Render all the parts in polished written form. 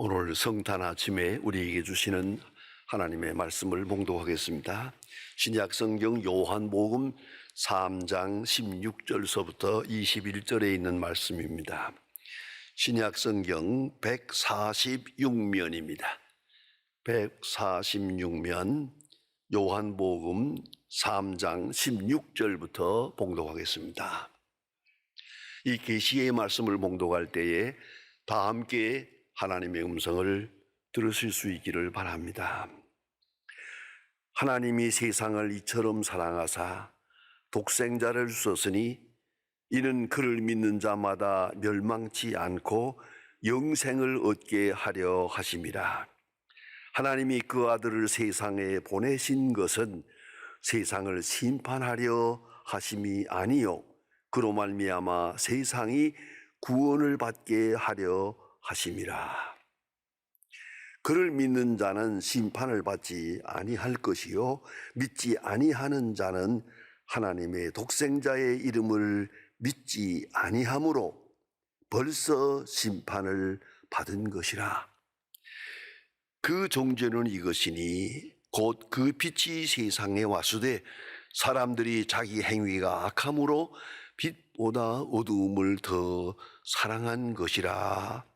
오늘 성탄 아침에 우리에게 주시는 하나님의 말씀을 봉독하겠습니다. 신약 성경 요한복음 3장 16절서부터 21절에 있는 말씀입니다. 신약 성경 146면입니다. 146면 요한복음 3장 16절부터 봉독하겠습니다. 이 계시의 말씀을 봉독할 때에 다 함께 하나님의 음성을 들으실 수 있기를 바랍니다. 하나님이 세상을 이처럼 사랑하사 독생자를 주셨으니 이는 그를 믿는 자마다 멸망치 않고 영생을 얻게 하려 하심이라. 하나님이 그 아들을 세상에 보내신 것은 세상을 심판하려 하심이 아니요 그로 말미암아 세상이 구원을 받게 하려 하심이라. 그를 믿는 자는 심판을 받지 아니할 것이요 믿지 아니하는 자는 하나님의 독생자의 이름을 믿지 아니하므로 벌써 심판을 받은 것이라. 그 종죄는 이것이니 곧 그 빛이 세상에 왔으되 사람들이 자기 행위가 악함으로 빛보다 어두움을 더 사랑한 것이라.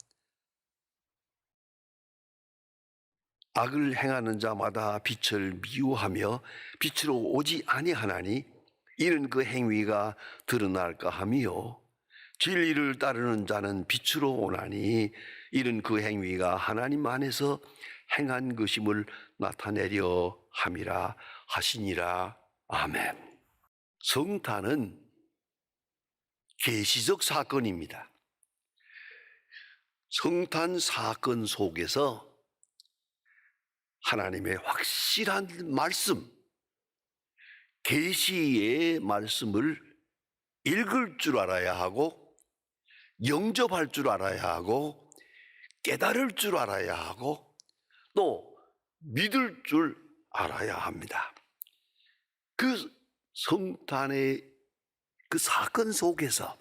악을 행하는 자마다 빛을 미워하며 빛으로 오지 아니하나니 이는 그 행위가 드러날까 함이요 진리를 따르는 자는 빛으로 오나니 이는 그 행위가 하나님 안에서 행한 것임을 나타내려 함이라 하시니라. 아멘. 성탄은 계시적 사건입니다. 성탄 사건 속에서 하나님의 확실한 말씀, 계시의 말씀을 읽을 줄 알아야 하고 영접할 줄 알아야 하고 깨달을 줄 알아야 하고 또 믿을 줄 알아야 합니다. 그 성탄의 그 사건 속에서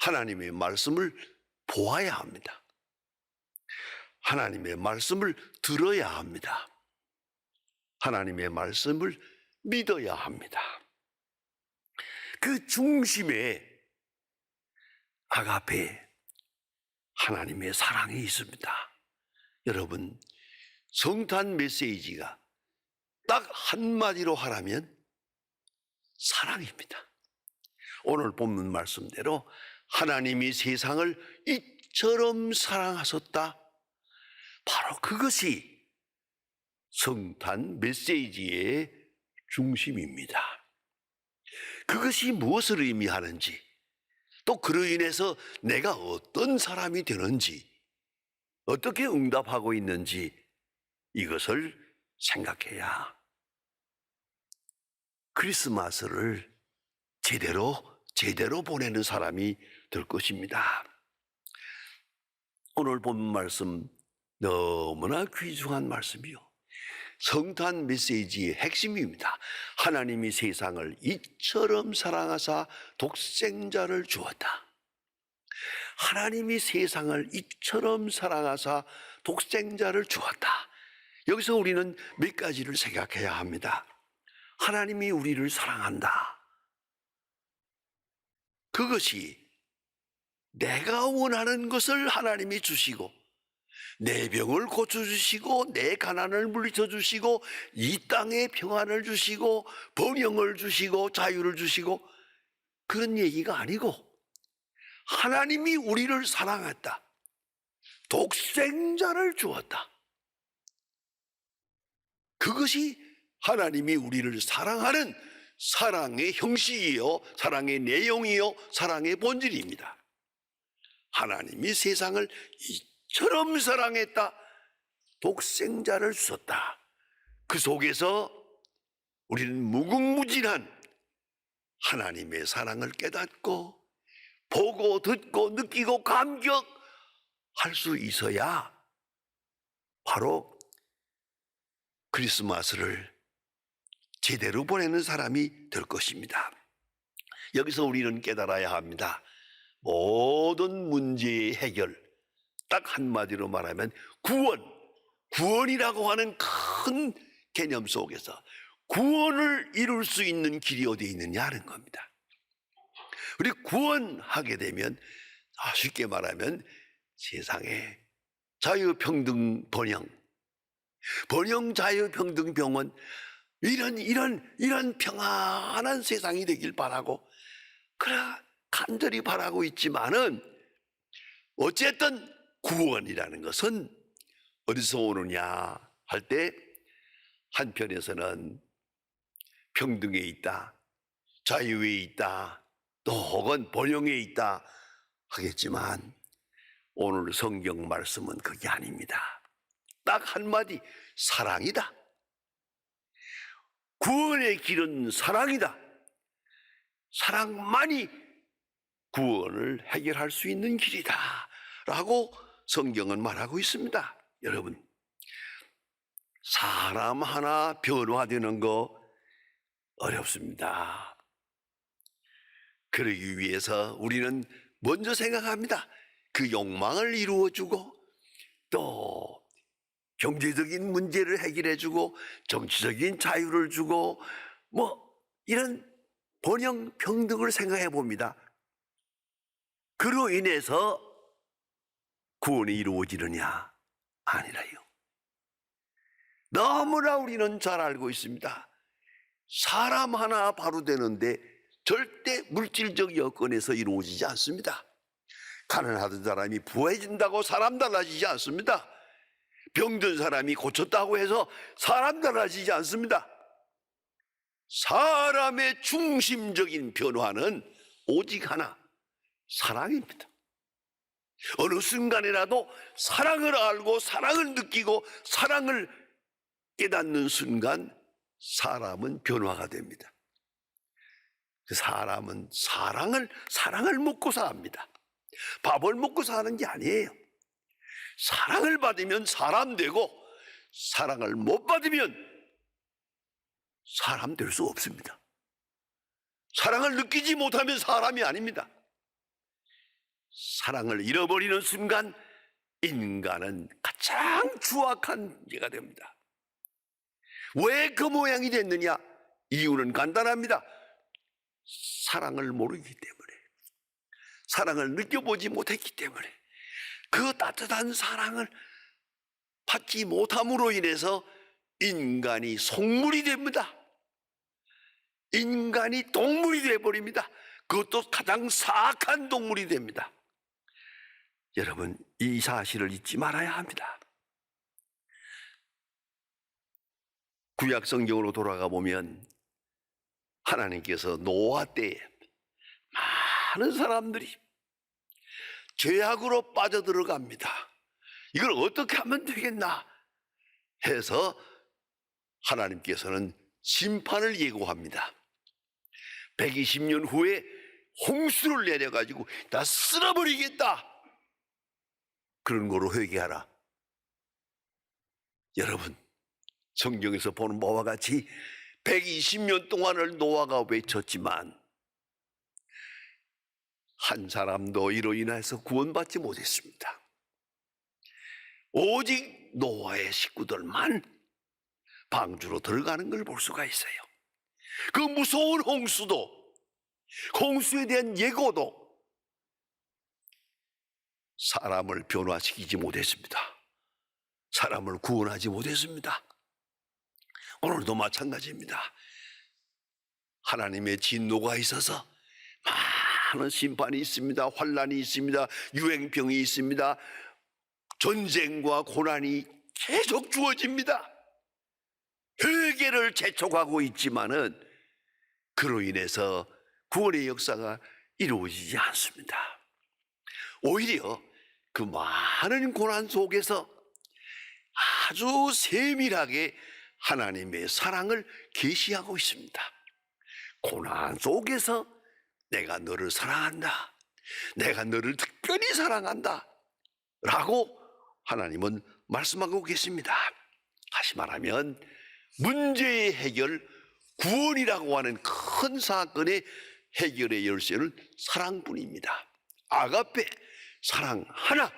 하나님의 말씀을 보아야 합니다. 하나님의 말씀을 들어야 합니다. 하나님의 말씀을 믿어야 합니다. 그 중심에 아가페 하나님의 사랑이 있습니다. 여러분, 성탄 메시지가 딱 한마디로 하라면 사랑입니다. 오늘 본문 말씀대로 하나님이 세상을 이처럼 사랑하셨다. 바로 그것이 성탄 메시지의 중심입니다. 그것이 무엇을 의미하는지, 또 그로 인해서 내가 어떤 사람이 되는지, 어떻게 응답하고 있는지 이것을 생각해야 크리스마스를 제대로 보내는 사람이 될 것입니다. 오늘 본 말씀 너무나 귀중한 말씀이요. 성탄 메시지의 핵심입니다. 하나님이 세상을 이처럼 사랑하사 독생자를 주었다. 하나님이 세상을 이처럼 사랑하사 독생자를 주었다. 여기서 우리는 몇 가지를 생각해야 합니다. 하나님이 우리를 사랑한다. 그것이 내가 원하는 것을 하나님이 주시고 내 병을 고쳐주시고 내 가난을 물리쳐주시고 이 땅에 평안을 주시고 번영을 주시고 자유를 주시고 그런 얘기가 아니고 하나님이 우리를 사랑했다. 독생자를 주었다. 그것이 하나님이 우리를 사랑하는 사랑의 형식이요, 사랑의 내용이요, 사랑의 본질입니다. 하나님이 세상을 이처럼 사랑했다. 독생자를 주셨다. 그 속에서 우리는 무궁무진한 하나님의 사랑을 깨닫고 보고 듣고 느끼고 감격할 수 있어야 바로 크리스마스를 제대로 보내는 사람이 될 것입니다. 여기서 우리는 깨달아야 합니다. 모든 문제의 해결 딱 한마디로 말하면 구원이라고 하는 큰 개념 속에서 구원을 이룰 수 있는 길이 어디에 있느냐는 겁니다. 우리 구원하게 되면 쉽게 말하면 세상에 자유평등 번영 자유평등 병원 이런 평안한 세상이 되길 바라고 그래 간절히 바라고 있지만은 어쨌든 구원이라는 것은 어디서 오느냐 할 때 한편에서는 평등에 있다, 자유에 있다, 또 혹은 번영에 있다 하겠지만 오늘 성경 말씀은 그게 아닙니다. 딱 한마디 사랑이다. 구원의 길은 사랑이다. 사랑만이 구원을 해결할 수 있는 길이다 라고 성경은 말하고 있습니다. 여러분, 사람 하나 변화되는 거 어렵습니다. 그러기 위해서 우리는 먼저 생각합니다. 그 욕망을 이루어주고 또 경제적인 문제를 해결해주고 정치적인 자유를 주고 이런 번영 평등을 생각해 봅니다. 그로 인해서 구원이 이루어지느냐? 아니라요. 너무나 우리는 잘 알고 있습니다. 사람 하나 바로 되는데 절대 물질적 여건에서 이루어지지 않습니다. 가난하던 사람이 부해진다고 사람 달라지지 않습니다. 병든 사람이 고쳤다고 해서 사람 달라지지 않습니다. 사람의 중심적인 변화는 오직 하나, 사랑입니다. 어느 순간이라도 사랑을 알고 사랑을 느끼고 사랑을 깨닫는 순간 사람은 변화가 됩니다. 그 사람은 사랑을 먹고 삽니다. 밥을 먹고 사는 게 아니에요. 사랑을 받으면 사람 되고 사랑을 못 받으면 사람 될 수 없습니다. 사랑을 느끼지 못하면 사람이 아닙니다. 사랑을 잃어버리는 순간 인간은 가장 추악한 죄가 됩니다. 왜 그 모양이 됐느냐? 이유는 간단합니다. 사랑을 모르기 때문에, 사랑을 느껴보지 못했기 때문에, 그 따뜻한 사랑을 받지 못함으로 인해서 인간이 속물이 됩니다. 인간이 동물이 되어버립니다. 그것도 가장 사악한 동물이 됩니다. 여러분, 이 사실을 잊지 말아야 합니다. 구약 성경으로 돌아가 보면 하나님께서 노아 때에 많은 사람들이 죄악으로 빠져들어갑니다. 이걸 어떻게 하면 되겠나 해서 하나님께서는 심판을 예고합니다. 120년 후에 홍수를 내려가지고 다 쓸어버리겠다. 그런 거로 회개하라. 여러분, 성경에서 보는 바와 같이 120년 동안을 노아가 외쳤지만 한 사람도 이로 인해서 구원받지 못했습니다. 오직 노아의 식구들만 방주로 들어가는 걸 볼 수가 있어요. 그 무서운 홍수도, 홍수에 대한 예고도 사람을 변화시키지 못했습니다. 사람을 구원하지 못했습니다. 오늘도 마찬가지입니다. 하나님의 진노가 있어서 많은 심판이 있습니다. 환난이 있습니다. 유행병이 있습니다. 전쟁과 고난이 계속 주어집니다. 회개를 재촉하고 있지만은 그로 인해서 구원의 역사가 이루어지지 않습니다. 오히려 그 많은 고난 속에서 아주 세밀하게 하나님의 사랑을 계시하고 있습니다. 고난 속에서 내가 너를 사랑한다. 내가 너를 특별히 사랑한다. 라고 하나님은 말씀하고 계십니다. 다시 말하면 문제의 해결, 구원이라고 하는 큰 사건의 해결의 열쇠는 사랑뿐입니다. 아가페, 사랑 하나,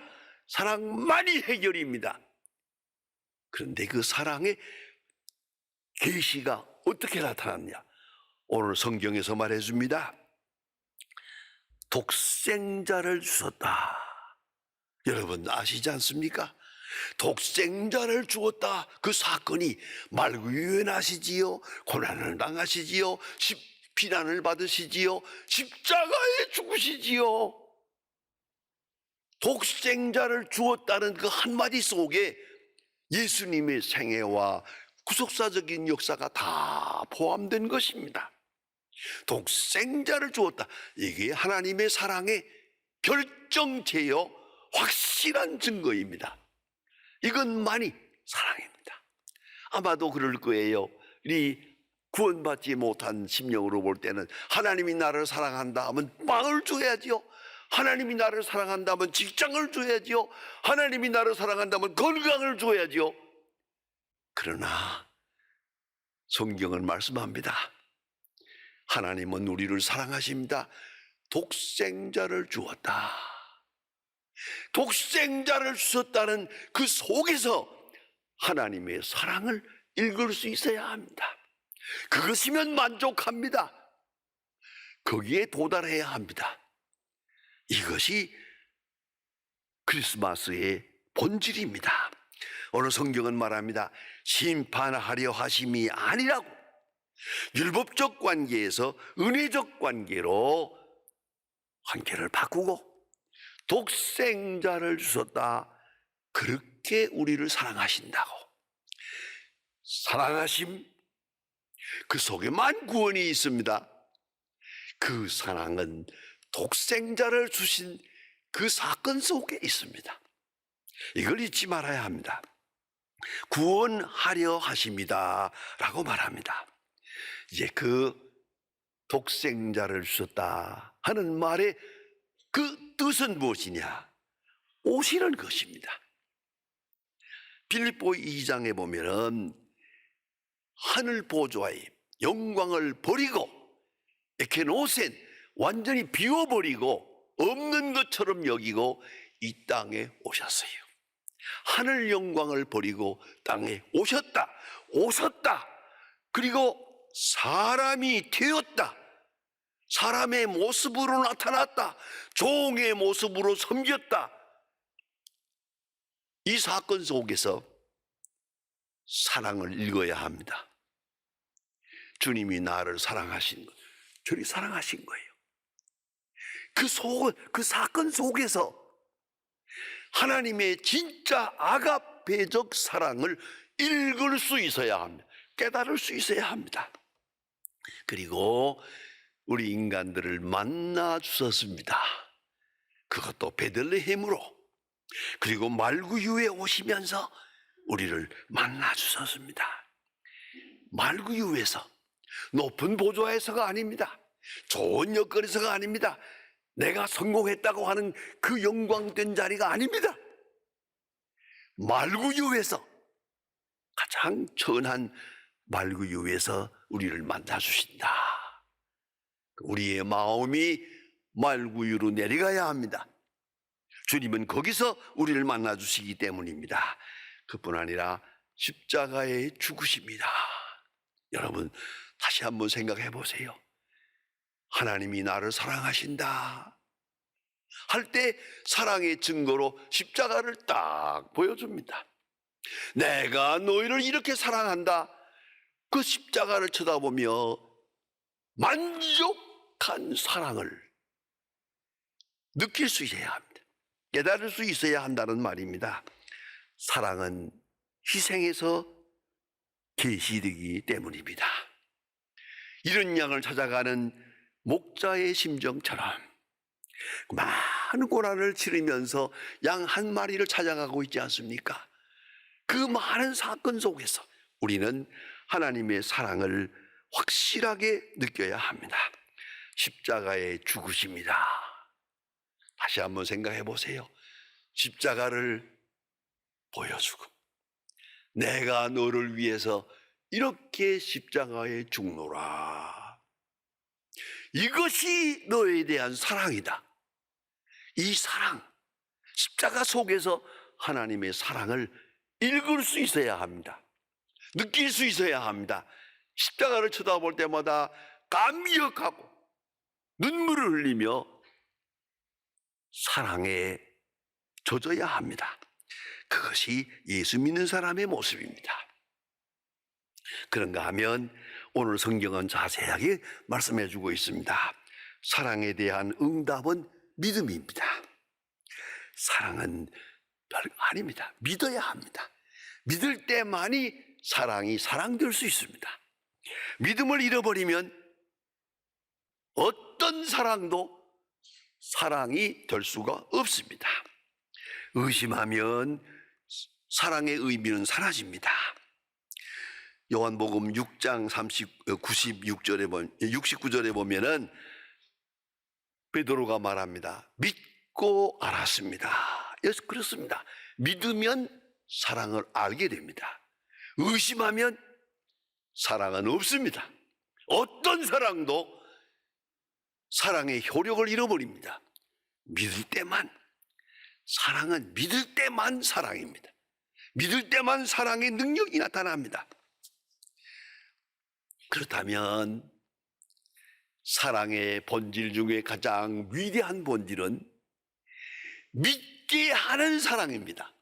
사랑만이 해결입니다. 그런데 그 사랑의 계시가 어떻게 나타났냐? 오늘 성경에서 말해줍니다. 독생자를 주셨다. 여러분 아시지 않습니까? 독생자를 주었다. 그 사건이 말구유에 나시지요, 고난을 당하시지요, 비난을 받으시지요, 십자가에 죽으시지요. 독생자를 주었다는 그 한마디 속에 예수님의 생애와 구속사적인 역사가 다 포함된 것입니다. 독생자를 주었다. 이게 하나님의 사랑의 결정체요 확실한 증거입니다. 이것만이 사랑입니다. 아마도 그럴 거예요. 이 구원받지 못한 심령으로 볼 때는 하나님이 나를 사랑한다 하면 빵을 줘야지요. 하나님이 나를 사랑한다면 직장을 줘야지요. 하나님이 나를 사랑한다면 건강을 줘야지요. 그러나 성경은 말씀합니다. 하나님은 우리를 사랑하십니다. 독생자를 주었다. 독생자를 주셨다는 그 속에서 하나님의 사랑을 읽을 수 있어야 합니다. 그것이면 만족합니다. 거기에 도달해야 합니다. 이것이 크리스마스의 본질입니다. 오늘 성경은 말합니다. 심판하려 하심이 아니라고. 율법적 관계에서 은혜적 관계로 관계를 바꾸고 독생자를 주셨다. 그렇게 우리를 사랑하신다고. 사랑하심, 그 속에만 구원이 있습니다. 그 사랑은 독생자를 주신 그 사건 속에 있습니다. 이걸 잊지 말아야 합니다. 구원하려 하십니다 라고 말합니다. 이제 그 독생자를 주셨다 하는 말의 그 뜻은 무엇이냐? 오시는 것입니다. 빌립보 2장에 보면은 하늘 보좌의 영광을 버리고 에케노센 완전히 비워버리고 없는 것처럼 여기고 이 땅에 오셨어요. 하늘 영광을 버리고 땅에 오셨다. 오셨다. 그리고 사람이 되었다. 사람의 모습으로 나타났다. 종의 모습으로 섬겼다. 이 사건 속에서 사랑을 읽어야 합니다. 주님이 나를 사랑하신 것, 주님 사랑하신 거예요. 그 사건 속에서 하나님의 진짜 아가페적 사랑을 읽을 수 있어야 합니다. 깨달을 수 있어야 합니다. 그리고 우리 인간들을 만나 주셨습니다. 그것도 베들레헴으로. 그리고 말구유에 오시면서 우리를 만나 주셨습니다. 말구유에서, 높은 보좌에서가 아닙니다. 좋은 여건에서가 아닙니다. 내가 성공했다고 하는 그 영광된 자리가 아닙니다. 말구유에서, 가장 천한 말구유에서 우리를 만나 주신다. 우리의 마음이 말구유로 내려가야 합니다. 주님은 거기서 우리를 만나 주시기 때문입니다. 그뿐 아니라 십자가에 죽으십니다. 여러분 다시 한번 생각해 보세요. 하나님이 나를 사랑하신다 할 때 사랑의 증거로 십자가를 딱 보여줍니다. 내가 너희를 이렇게 사랑한다. 그 십자가를 쳐다보며 만족한 사랑을 느낄 수 있어야 합니다. 깨달을 수 있어야 한다는 말입니다. 사랑은 희생에서 계시되기 때문입니다. 이런 양을 찾아가는 목자의 심정처럼 많은 고난을 치르면서 양 한 마리를 찾아가고 있지 않습니까? 그 많은 사건 속에서 우리는 하나님의 사랑을 확실하게 느껴야 합니다. 십자가에 죽으십니다. 다시 한번 생각해 보세요. 십자가를 보여주고 내가 너를 위해서 이렇게 십자가에 죽노라. 이것이 너에 대한 사랑이다. 이 사랑, 십자가 속에서 하나님의 사랑을 읽을 수 있어야 합니다. 느낄 수 있어야 합니다. 십자가를 쳐다볼 때마다 감격하고 눈물을 흘리며 사랑에 젖어야 합니다. 그것이 예수 믿는 사람의 모습입니다. 그런가 하면 오늘 성경은 자세하게 말씀해 주고 있습니다. 사랑에 대한 응답은 믿음입니다. 사랑은 별거 아닙니다. 믿어야 합니다. 믿을 때만이 사랑이 사랑될 수 있습니다. 믿음을 잃어버리면 어떤 사랑도 사랑이 될 수가 없습니다. 의심하면 사랑의 의미는 사라집니다. 요한복음 6장 69절에 보면은 베드로가 말합니다. 믿고 알았습니다. 그렇습니다. 믿으면 사랑을 알게 됩니다. 의심하면 사랑은 없습니다. 어떤 사랑도 사랑의 효력을 잃어버립니다. 믿을 때만, 사랑은 믿을 때만 사랑입니다. 믿을 때만 사랑의 능력이 나타납니다. 그렇다면 사랑의 본질 중에 가장 위대한 본질은 믿게 하는 사랑입니다.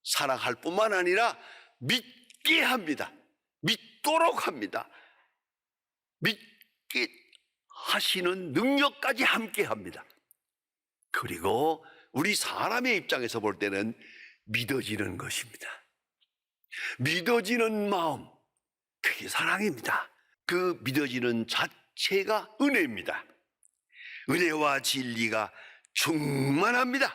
사랑할 뿐만 아니라 믿게 합니다. 믿도록 합니다. 믿게 하시는 능력까지 함께 합니다. 그리고 우리 사람의 입장에서 볼 때는 믿어지는 것입니다. 믿어지는 마음, 그게 사랑입니다. 그 믿어지는 자체가 은혜입니다. 은혜와 진리가 충만합니다.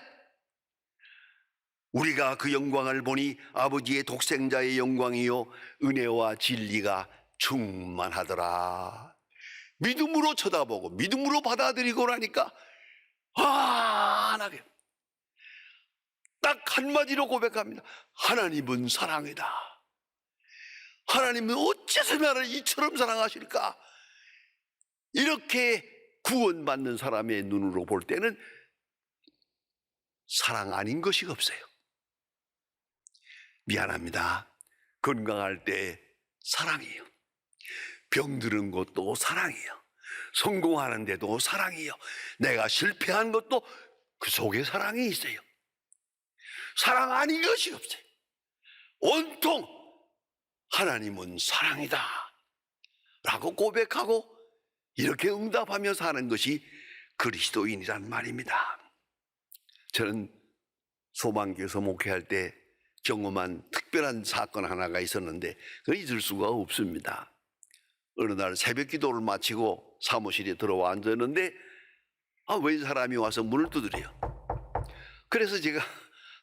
우리가 그 영광을 보니 아버지의 독생자의 영광이요 은혜와 진리가 충만하더라. 믿음으로 쳐다보고 믿음으로 받아들이고 나니까 환하게 딱 한마디로 고백합니다. 하나님은 사랑이다. 하나님은 어째서 나를 이처럼 사랑하실까? 이렇게 구원받는 사람의 눈으로 볼 때는 사랑 아닌 것이 없어요. 미안합니다. 건강할 때 사랑이에요. 병드는 것도 사랑이에요. 성공하는데도 사랑이에요. 내가 실패한 것도 그 속에 사랑이 있어요. 사랑 아닌 것이 없어요. 온통 하나님은 사랑이다 라고 고백하고 이렇게 응답하며 사는 것이 그리스도인이란 말입니다. 저는 소망교에서 목회할 때 경험한 특별한 사건 하나가 있었는데 그걸 잊을 수가 없습니다. 어느 날 새벽 기도를 마치고 사무실에 들어와 앉았는데 웬 사람이 와서 문을 두드려요. 그래서 제가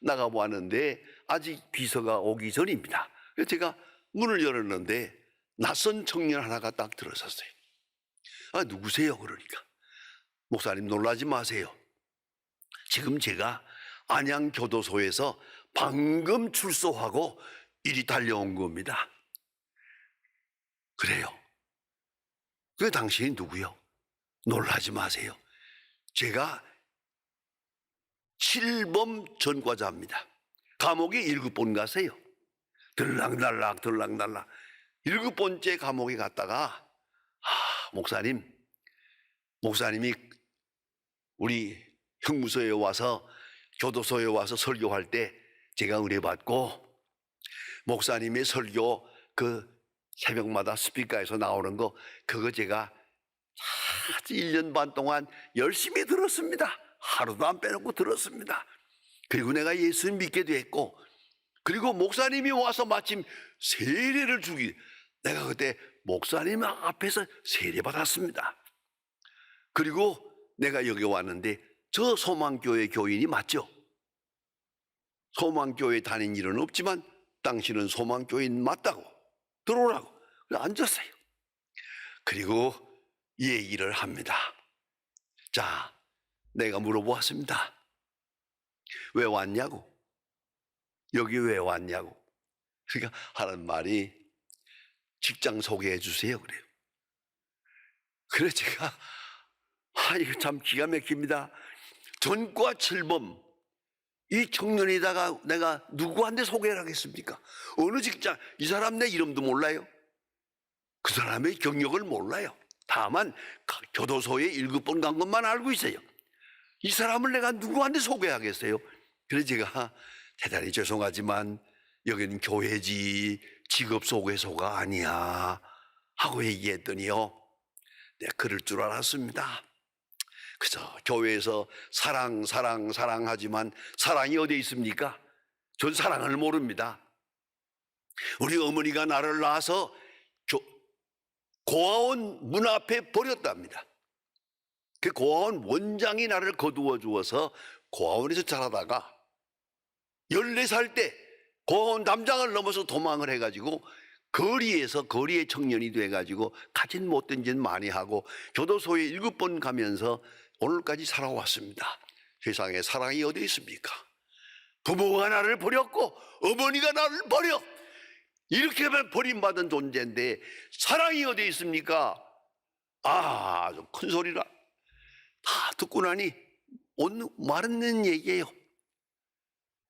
나가보았는데 아직 비서가 오기 전입니다. 그래서 제가 문을 열었는데 낯선 청년 하나가 딱 들어섰어요. 누구세요? 그러니까 목사님 놀라지 마세요. 지금 제가 안양교도소에서 방금 출소하고 이리 달려온 겁니다. 그래요. 그 당신이 누구요? 놀라지 마세요. 제가 7범 전과자입니다. 감옥에 7번 가세요. 들락날락 들락날락 7번째 감옥에 갔다가 목사님이 우리 형무소에 와서 교도소에 와서 설교할 때 제가 은혜받고 목사님의 설교 그 새벽마다 스피커에서 나오는 거 그거 제가 1년 반 동안 열심히 들었습니다. 하루도 안 빼놓고 들었습니다. 그리고 내가 예수 믿게 됐고 그리고 목사님이 와서 마침 세례를 주기 내가 그때 목사님 앞에서 세례 받았습니다. 그리고 내가 여기 왔는데 저 소망교회 교인이 맞죠? 소망교회 다닌 일은 없지만 당신은 소망교인 맞다고 들어오라고 앉았어요. 그리고 얘기를 합니다. 자, 내가 물어보았습니다. 왜 왔냐고? 여기 왜 왔냐고? 그러니까 하는 말이 직장 소개해 주세요 그래요. 그래 제가 이거 참 기가 막힙니다. 전과 7범 이 청년에다가 내가 누구한테 소개를 하겠습니까? 어느 직장, 이 사람 내 이름도 몰라요. 그 사람의 경력을 몰라요. 다만 교도소에 7번 간 것만 알고 있어요. 이 사람을 내가 누구한테 소개하겠어요? 그래서 제가 대단히 죄송하지만 여기는 교회지 직업소개소가 아니야 하고 얘기했더니요, 내가 그럴 줄 알았습니다. 그저 교회에서 사랑하지만 사랑이 어디에 있습니까? 전 사랑을 모릅니다. 우리 어머니가 나를 낳아서 고아원 문 앞에 버렸답니다. 그 고아원 원장이 나를 거두어 주어서 고아원에서 자라다가 14살 때 고아원 담장을 넘어서 도망을 해가지고 거리의 청년이 돼가지고 가진 못된 짓 많이 하고 교도소에 7번 가면서 오늘까지 살아왔습니다. 세상에 사랑이 어디 있습니까? 부모가 나를 버렸고 어머니가 나를 버려, 이렇게 버림받은 존재인데 사랑이 어디 있습니까? 좀 큰 소리라 다 듣고 나니 오늘 말은 얘기예요.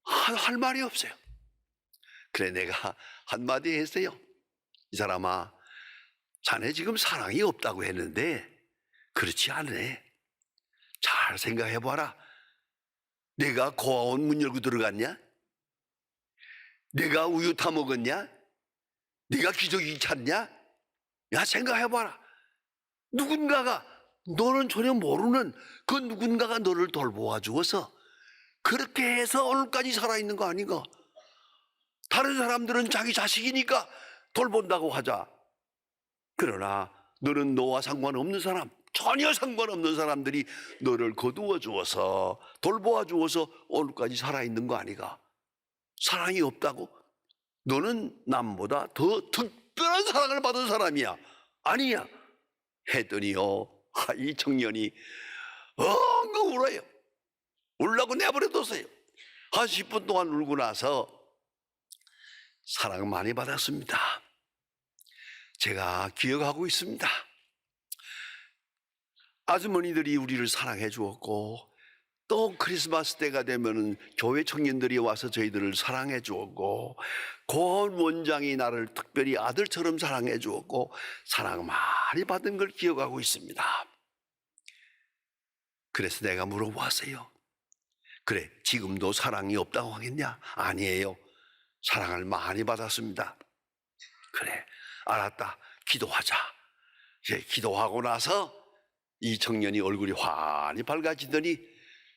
할 말이 없어요. 그래 내가 한마디 했어요. 이 사람아, 자네 지금 사랑이 없다고 했는데 그렇지 않네. 잘 생각해봐라. 내가 고아원 문 열고 들어갔냐? 내가 우유 타 먹었냐? 네가 기저귀 찼냐? 야, 생각해봐라. 누군가가, 너는 전혀 모르는 그 누군가가 너를 돌보아 주어서 그렇게 해서 오늘까지 살아있는 거 아닌가? 다른 사람들은 자기 자식이니까 돌본다고 하자. 그러나 너는 너와 상관없는 사람, 전혀 상관없는 사람들이 너를 거두어 주어서 돌보아 주어서 오늘까지 살아있는 거 아니가? 사랑이 없다고? 너는 남보다 더 특별한 사랑을 받은 사람이야. 아니야. 했더니요, 이 청년이 엉엉 울어요. 울라고 내버려뒀어요. 한 10분 동안 울고 나서 사랑 많이 받았습니다. 제가 기억하고 있습니다. 아주머니들이 우리를 사랑해 주었고, 또 크리스마스 때가 되면 교회 청년들이 와서 저희들을 사랑해 주었고, 고아원 원장이 나를 특별히 아들처럼 사랑해 주었고, 사랑 많이 받은 걸 기억하고 있습니다. 그래서 내가 물어보았어요. 그래, 지금도 사랑이 없다고 하겠냐? 아니에요. 사랑을 많이 받았습니다. 그래, 알았다. 기도하자. 이제 기도하고 나서 이 청년이 얼굴이 환히 밝아지더니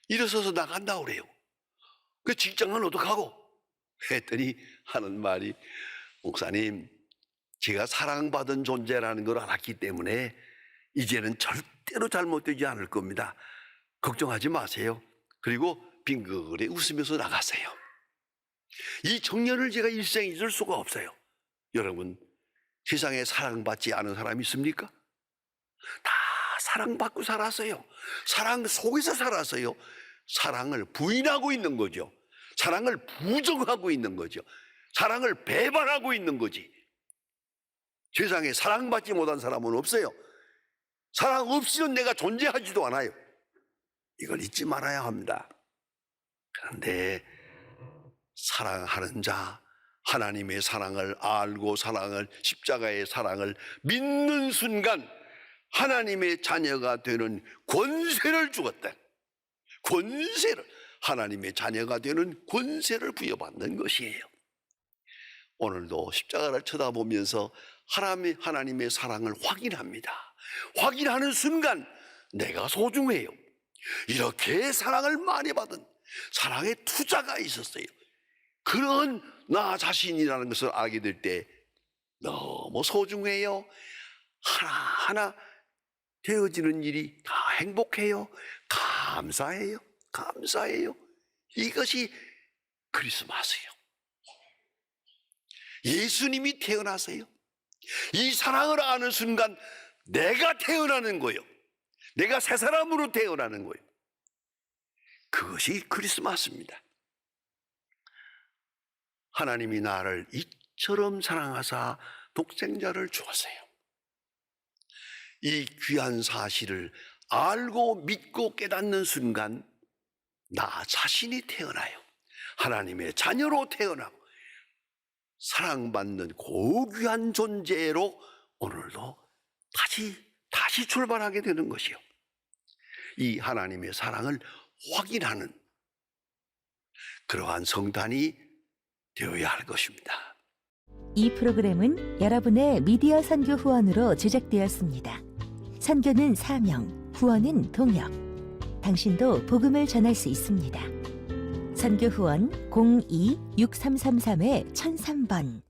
일어서서 나간다 그래요. 그 직장은 어떡하고? 했더니 하는 말이, 목사님, 제가 사랑받은 존재라는 걸 알았기 때문에 이제는 절대로 잘못되지 않을 겁니다. 걱정하지 마세요. 그리고 빙그레 웃으면서 나갔어요. 이 청년을 제가 일생 잊을 수가 없어요. 여러분, 세상에 사랑받지 않은 사람이 있습니까? 다 사랑받고 살았어요. 사랑 속에서 살았어요. 사랑을 부인하고 있는 거죠. 사랑을 부정하고 있는 거죠. 사랑을 배반하고 있는 거지. 세상에 사랑받지 못한 사람은 없어요. 사랑 없이는 내가 존재하지도 않아요. 이걸 잊지 말아야 합니다. 그런데 사랑하는 자, 하나님의 사랑을 알고 사랑을, 십자가의 사랑을 믿는 순간 하나님의 자녀가 되는 권세를 주었다. 권세를, 하나님의 자녀가 되는 권세를 부여받는 것이에요. 오늘도 십자가를 쳐다보면서 하나님의 사랑을 확인합니다. 확인하는 순간 내가 소중해요. 이렇게 사랑을 많이 받은 사랑의 투자가 있었어요. 그런 나 자신이라는 것을 알게 될 때 너무 소중해요. 하나하나 되어지는 일이 다 행복해요. 감사해요. 감사해요. 이것이 크리스마스예요. 예수님이 태어나세요. 이 사랑을 아는 순간 내가 태어나는 거예요. 내가 새 사람으로 태어나는 거예요. 그것이 크리스마스입니다. 하나님이 나를 이처럼 사랑하사 독생자를 주었어요. 이 귀한 사실을 알고 믿고 깨닫는 순간 나 자신이 태어나요. 하나님의 자녀로 태어나고 사랑받는 고귀한 존재로 오늘도 다시 출발하게 되는 것이요. 이 하나님의 사랑을 확인하는 그러한 성단이 되어야 할 것입니다. 이 프로그램은 여러분의 미디어 선교 후원으로 제작되었습니다. 선교는 사명, 후원은 동역. 당신도 복음을 전할 수 있습니다. 선교 후원 02-6333-1003번